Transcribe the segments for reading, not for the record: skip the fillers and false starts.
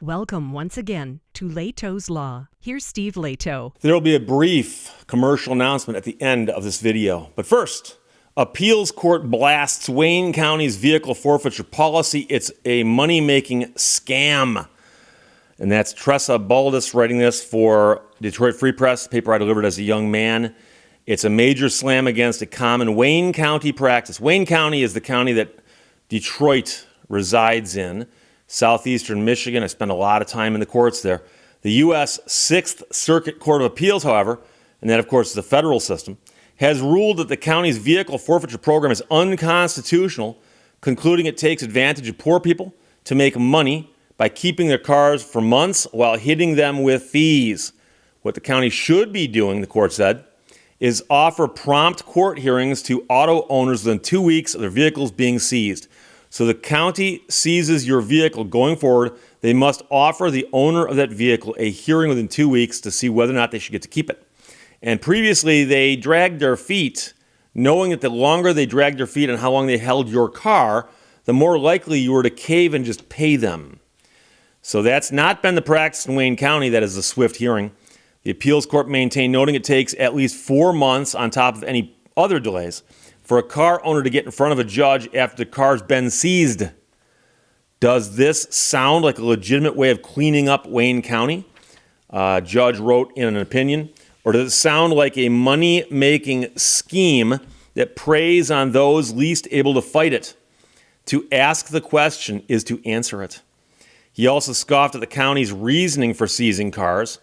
Welcome once again to Lehto's Law. Here's Steve Lehto. There will be a brief commercial announcement at the end of this video. But first, appeals court blasts Wayne County's vehicle forfeiture policy. It's a money-making scam. And that's Tressa Baldus writing this for Detroit Free Press, the paper I delivered as a young man. It's a major slam against a common Wayne County practice. Wayne County is the county that Detroit resides in, southeastern Michigan. I spent a lot of time in the courts there. The U.S. Sixth Circuit Court of Appeals, however, and that, of course, is the federal system, has ruled that the county's vehicle forfeiture program is unconstitutional, concluding it takes advantage of poor people to make money by keeping their cars for months while hitting them with fees. What the county should be doing, the court said, is offer prompt court hearings to auto owners within 2 weeks of their vehicles being seized. So the county seizes your vehicle going forward, they must offer the owner of that vehicle a hearing within 2 weeks to see whether or not they should get to keep it. And previously, they dragged their feet, knowing that the longer they dragged their feet on how long they held your car, the more likely you were to cave and just pay them. So that's not been the practice in Wayne County. That is a swift hearing. The appeals court maintained, noting it takes at least 4 months on top of any other delays for a car owner to get in front of a judge after the car's been seized. Does this sound like a legitimate way of cleaning up Wayne County? Judge wrote in an opinion. Or does it sound like a money-making scheme that preys on those least able to fight it? To ask the question is to answer it. He also scoffed at the county's reasoning for seizing cars.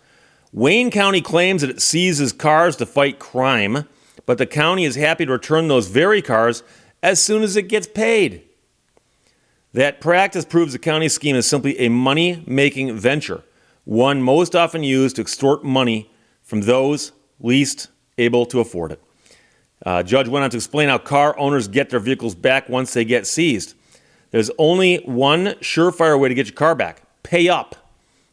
Wayne County claims that it seizes cars to fight crime, but the county is happy to return those very cars as soon as it gets paid. That practice proves the county scheme is simply a money-making venture, one most often used to extort money from those least able to afford it. Judge went on to explain how car owners get their vehicles back once they get seized. There's only one surefire way to get your car back. Pay up.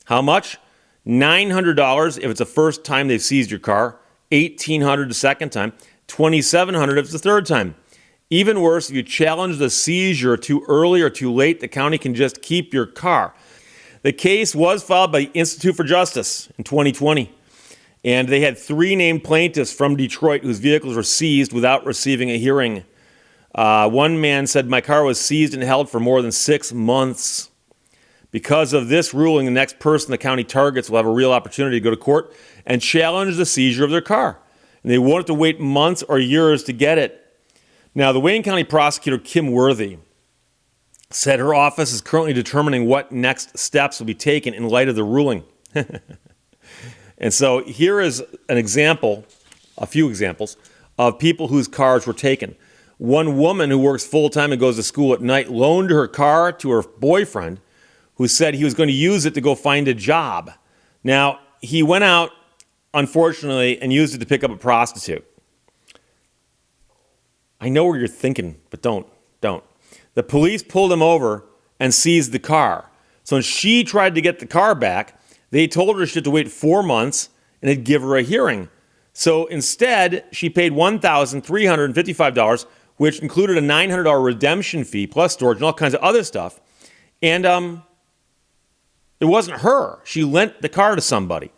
How much? $900 if it's the first time they've seized your car, $1,800 the second time, $2,700 if it's the third time. Even worse, if you challenge the seizure too early or too late, the county can just keep your car. The case was filed by the Institute for Justice in 2020, and they had 3 named plaintiffs from Detroit whose vehicles were seized without receiving a hearing. One man said, "My car was seized and held for more than 6 months." Because of this ruling, the next person the county targets will have a real opportunity to go to court and challenge the seizure of their car. And they won't have to wait months or years to get it. Now, the Wayne County prosecutor, Kim Worthy, said her office is currently determining what next steps will be taken in light of the ruling. And so here is an example, a few examples, of people whose cars were taken. One woman who works full-time and goes to school at night loaned her car to her boyfriend, who said he was going to use it to go find a job. Now, he went out, unfortunately, and used it to pick up a prostitute. I know where you're thinking, but don't. The police pulled him over and seized the car. So when she tried to get the car back, they told her she had to wait 4 months and they'd give her a hearing. So instead, she paid $1,355, which included a $900 redemption fee, plus storage and all kinds of other stuff. And it wasn't her. She lent the car to somebody.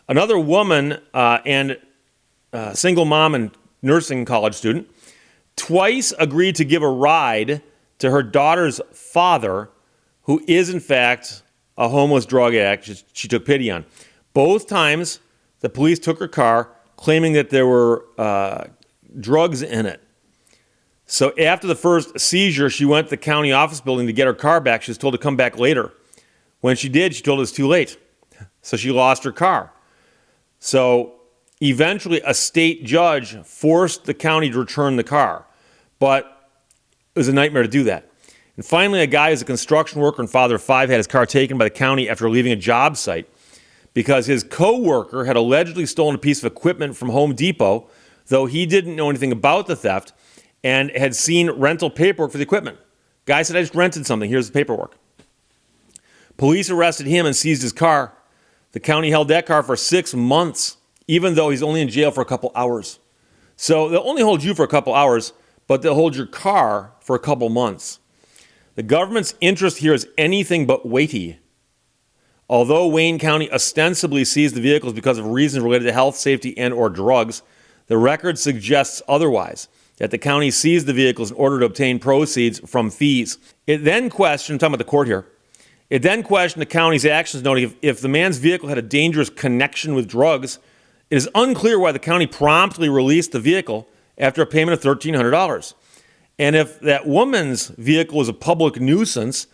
Another woman and single mom and nursing college student twice agreed to give a ride to her daughter's father, who is, in fact, a homeless drug addict she took pity on. Both times, the police took her car, claiming that there were drugs in it. So after the first seizure, she went to the county office building to get her car back. She was told to come back later. When she did, she told it was too late. So she lost her car. So eventually, a state judge forced the county to return the car. But it was a nightmare to do that. And finally, a guy who's a construction worker and father of 5 had his car taken by the county after leaving a job site because his co-worker had allegedly stolen a piece of equipment from Home Depot, though he didn't know anything about the theft and had seen rental paperwork for the equipment. Guy said, "I just rented something. Here's the paperwork." Police arrested him and seized his car. The county held that car for 6 months, even though he's only in jail for a couple hours. So they'll only hold you for a couple hours, but they'll hold your car for a couple months. The government's interest here is anything but weighty. Although Wayne County ostensibly seized the vehicles because of reasons related to health, safety, and or drugs, the record suggests otherwise, that the county seized the vehicles in order to obtain proceeds from fees. It then questioned, I'm talking about the court here, it then questioned the county's actions, noting if the man's vehicle had a dangerous connection with drugs, it is unclear why the county promptly released the vehicle after a payment of $1,300. And if that woman's vehicle was a public nuisance,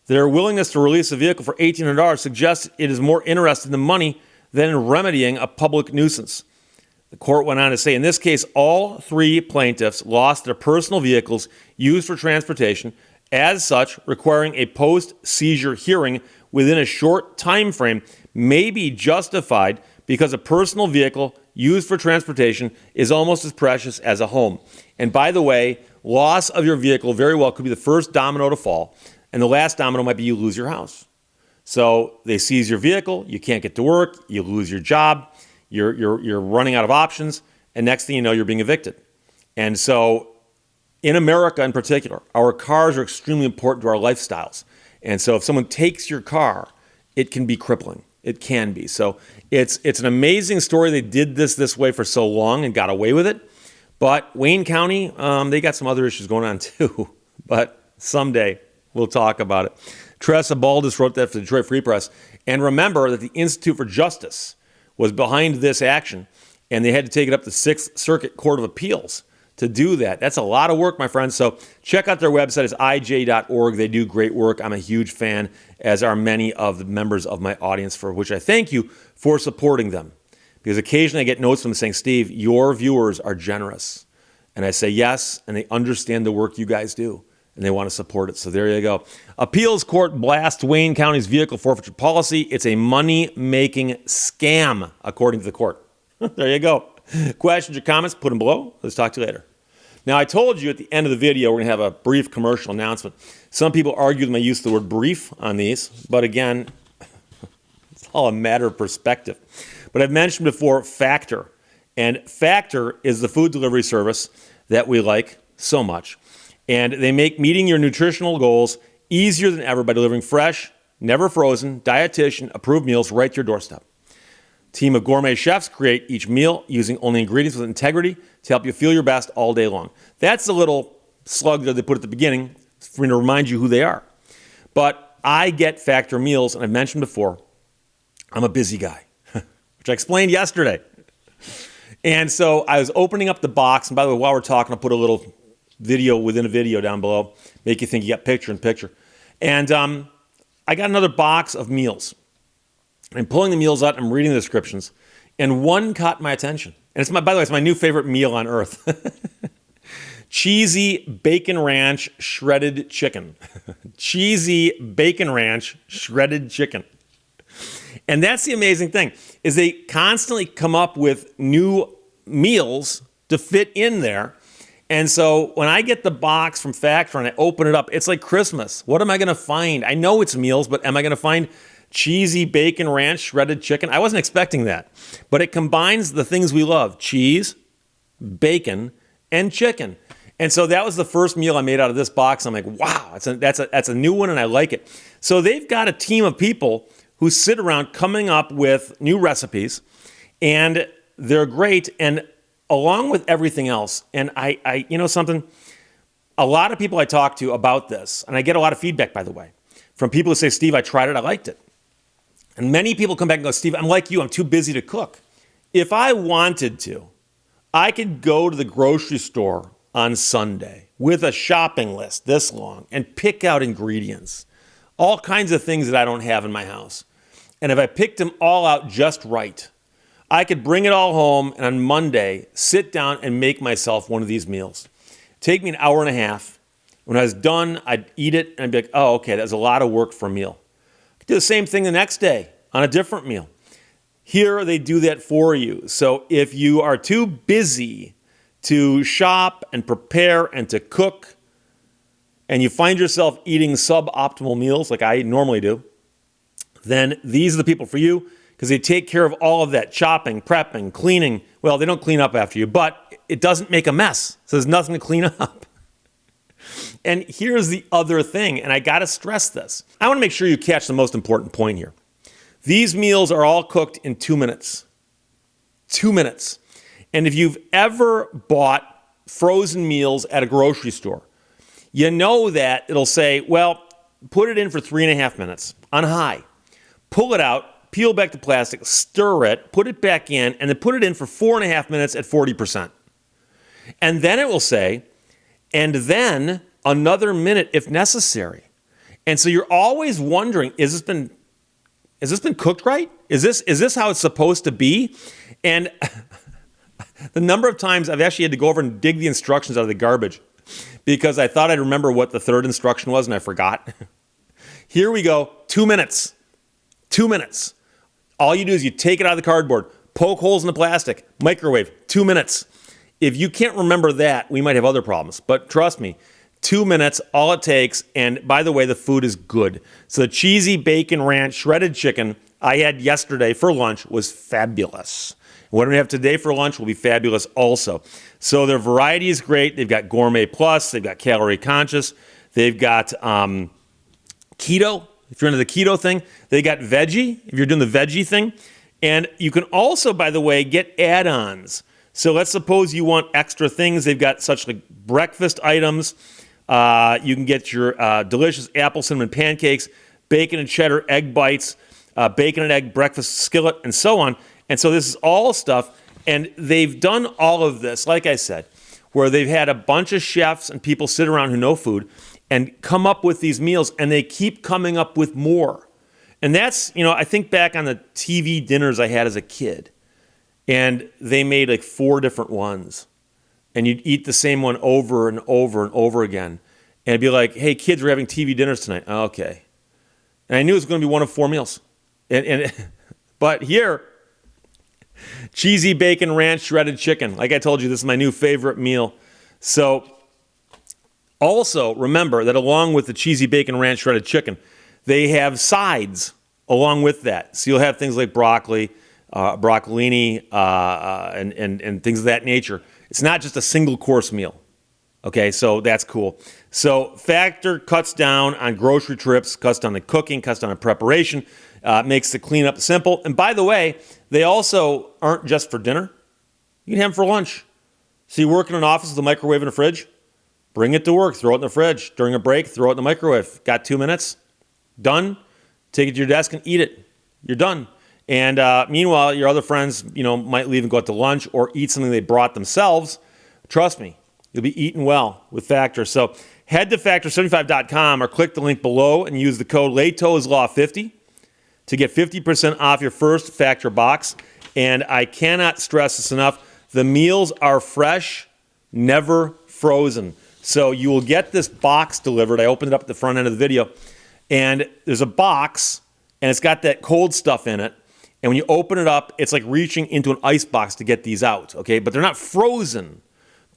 their willingness to release a vehicle for $1,800 suggests it is more interested in the money than in remedying a public nuisance. The court went on to say, in this case, all three plaintiffs lost their personal vehicles used for transportation, as such, requiring a post-seizure hearing within a short time frame may be justified because a personal vehicle used for transportation is almost as precious as a home. And by the way, loss of your vehicle very well could be the first domino to fall, and the last domino might be you lose your house. So they seize your vehicle, you can't get to work, you lose your job, you're running out of options, and next thing you know, you're being evicted. And so in America in particular, our cars are extremely important to our lifestyles. And so if someone takes your car, it can be crippling. It can be. So it's an amazing story. They did this way for so long and got away with it. But Wayne County, they got some other issues going on too. But someday we'll talk about it. Tressa Baldus wrote that for the Detroit Free Press. And remember that the Institute for Justice was behind this action, and they had to take it up to 6th Circuit Court of Appeals to do that. That's a lot of work, my friends. So check out their website. It's ij.org. They do great work. I'm a huge fan, as are many of the members of my audience, for which I thank you for supporting them. Because occasionally I get notes from them saying, Steve, your viewers are generous. And I say yes, and they understand the work you guys do, and they want to support it. So there you go. Appeals court blasts Wayne County's vehicle forfeiture policy. It's a money-making scam, according to the court. There you go. Questions or comments, put them below. Let's talk to you later. Now, I told you at the end of the video we're going to have a brief commercial announcement. Some people argue that I use the word brief on these, but again, it's all a matter of perspective. But I've mentioned before Factor, and Factor is the food delivery service that we like so much. And they make meeting your nutritional goals easier than ever by delivering fresh, never frozen, dietitian-approved meals right to your doorstep. Team of gourmet chefs create each meal using only ingredients with integrity to help you feel your best all day long. That's the little slug that they put at the beginning for me to remind you who they are. But I get Factor meals, and I've mentioned before, I'm a busy guy, which I explained yesterday. And so I was opening up the box, and by the way, while we're talking, I'll put a little video within a video down below, make you think you got picture in picture. And I got another box of meals. I'm pulling the meals out, I'm reading the descriptions, and one caught my attention. And it's by the way, it's my new favorite meal on earth. Cheesy bacon ranch shredded chicken. Cheesy bacon ranch shredded chicken. And that's the amazing thing, is they constantly come up with new meals to fit in there. And so when I get the box from Factor and I open it up, it's like Christmas. What am I going to find? I know it's meals, but am I going to find cheesy bacon ranch shredded chicken? I wasn't expecting that. But it combines the things we love: cheese, bacon, and chicken. And so that was the first meal I made out of this box. I'm like, wow, that's a new one, and I like it. So they've got a team of people who sit around coming up with new recipes, and they're great. And along with everything else, and I you know something, a lot of people I talk to about this, and I get a lot of feedback, by the way, from people who say, Steve, I tried it, I liked it. And many people come back and go, Steve, I'm like you, I'm too busy to cook. If I wanted to, I could go to the grocery store on Sunday with a shopping list this long and pick out ingredients, all kinds of things that I don't have in my house. And if I picked them all out just right, I could bring it all home and on Monday sit down and make myself one of these meals. Take me an hour and a half. When I was done, I'd eat it and I'd be like, oh, okay, that's a lot of work for a meal. I could do the same thing the next day on a different meal. Here, they do that for you. So if you are too busy to shop and prepare and to cook, and you find yourself eating suboptimal meals like I normally do, then these are the people for you, because they take care of all of that chopping, prepping, cleaning. Well, they don't clean up after you, but it doesn't make a mess. So there's nothing to clean up. And here's the other thing, and I got to stress this. I want to make sure you catch the most important point here. These meals are all cooked in 2 minutes. 2 minutes. And if you've ever bought frozen meals at a grocery store, you know that it'll say, well, put it in for 3.5 minutes on high. Pull it out, peel back the plastic, stir it, put it back in, and then put it in for 4.5 minutes at 40%. And then it will say, and then another minute if necessary. And so you're always wondering, has this been cooked right? Is this how it's supposed to be? And the number of times I've actually had to go over and dig the instructions out of the garbage because I thought I'd remember what the third instruction was and I forgot. Here we go, 2 minutes. 2 minutes. All you do is you take it out of the cardboard, poke holes in the plastic, microwave, 2 minutes. If you can't remember that, we might have other problems. But trust me, 2 minutes, all it takes. And by the way, the food is good. So the cheesy bacon ranch shredded chicken I had yesterday for lunch was fabulous. What we have today for lunch will be fabulous also. So their variety is great. They've got Gourmet Plus. They've got Calorie Conscious. They've got Keto. If you're into the keto thing, they got veggie, if you're doing the veggie thing. And you can also, by the way, get add-ons. So let's suppose you want extra things. They've got such like breakfast items. You can get your delicious apple cinnamon pancakes, bacon and cheddar egg bites, bacon and egg breakfast skillet, and so on. And so this is all stuff. And they've done all of this, like I said, where they've had a bunch of chefs and people sit around who know food and come up with these meals, and they keep coming up with more. And that's, I think back on the TV dinners I had as a kid, and they made like 4 different ones. And you'd eat the same one over and over and over again. And it'd be like, hey, kids, we're having TV dinners tonight. Oh, okay. And I knew it was going to be one of 4 meals. But here, cheesy bacon ranch shredded chicken. Like I told you, this is my new favorite meal. So also, remember that along with the cheesy bacon ranch shredded chicken, they have sides along with that. So you'll have things like broccoli, broccolini, and things of that nature. It's not just a single course meal. Okay, so that's cool. So Factor cuts down on grocery trips, cuts down on cooking, cuts down on preparation, makes the cleanup simple. And by the way, they also aren't just for dinner. You can have them for lunch. So you work in an office with a microwave and a fridge, bring it to work, throw it in the fridge. During a break, throw it in the microwave. Got 2 minutes? Done. Take it to your desk and eat it. You're done. And meanwhile, your other friends, might leave and go out to lunch or eat something they brought themselves. Trust me, you'll be eating well with Factor. So head to factor75.com or click the link below and use the code LEHTO'S50 to get 50% off your first Factor box. And I cannot stress this enough. The meals are fresh, never frozen. So you will get this box delivered. I opened it up at the front end of the video. And there's a box, and it's got that cold stuff in it. And when you open it up, it's like reaching into an ice box to get these out, okay? But they're not frozen.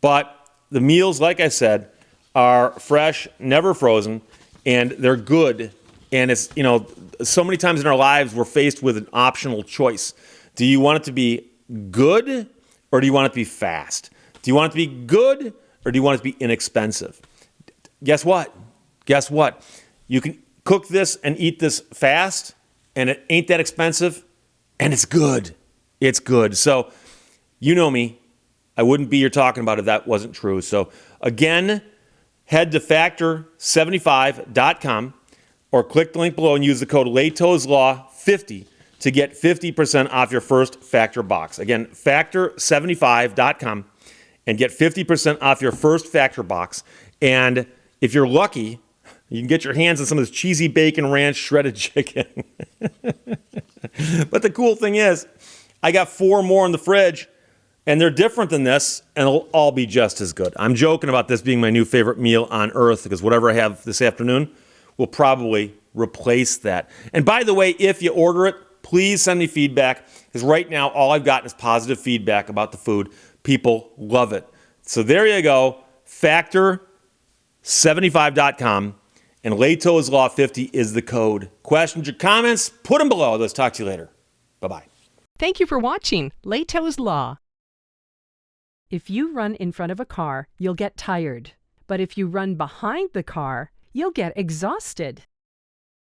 But the meals, like I said, are fresh, never frozen, and they're good. And it's, so many times in our lives, we're faced with an optional choice. Do you want it to be good, or do you want it to be fast? Do you want it to be good, or do you want it to be inexpensive? Guess what? You can cook this and eat this fast, and it ain't that expensive, and it's good. It's good. So, you know me. I wouldn't be here talking about it if that wasn't true. So, again, head to factor75.com or click the link below and use the code LEHTO'S50 to get 50% off your first Factor box. Again, factor75.com and get 50% off your first Factor box. And if you're lucky, you can get your hands on some of this cheesy bacon ranch shredded chicken. But the cool thing is, I got 4 more in the fridge, and they're different than this, and they'll all be just as good. I'm joking about this being my new favorite meal on earth, because whatever I have this afternoon will probably replace that. And by the way, if you order it, please send me feedback, because right now all I've gotten is positive feedback about the food. People love it. So there you go, factor75.com. And Lehto's Law 50 is the code. Questions or comments? Put them below. Let's talk to you later. Bye-bye. Thank you for watching Lehto's Law. If you run in front of a car, you'll get tired. But if you run behind the car, you'll get exhausted.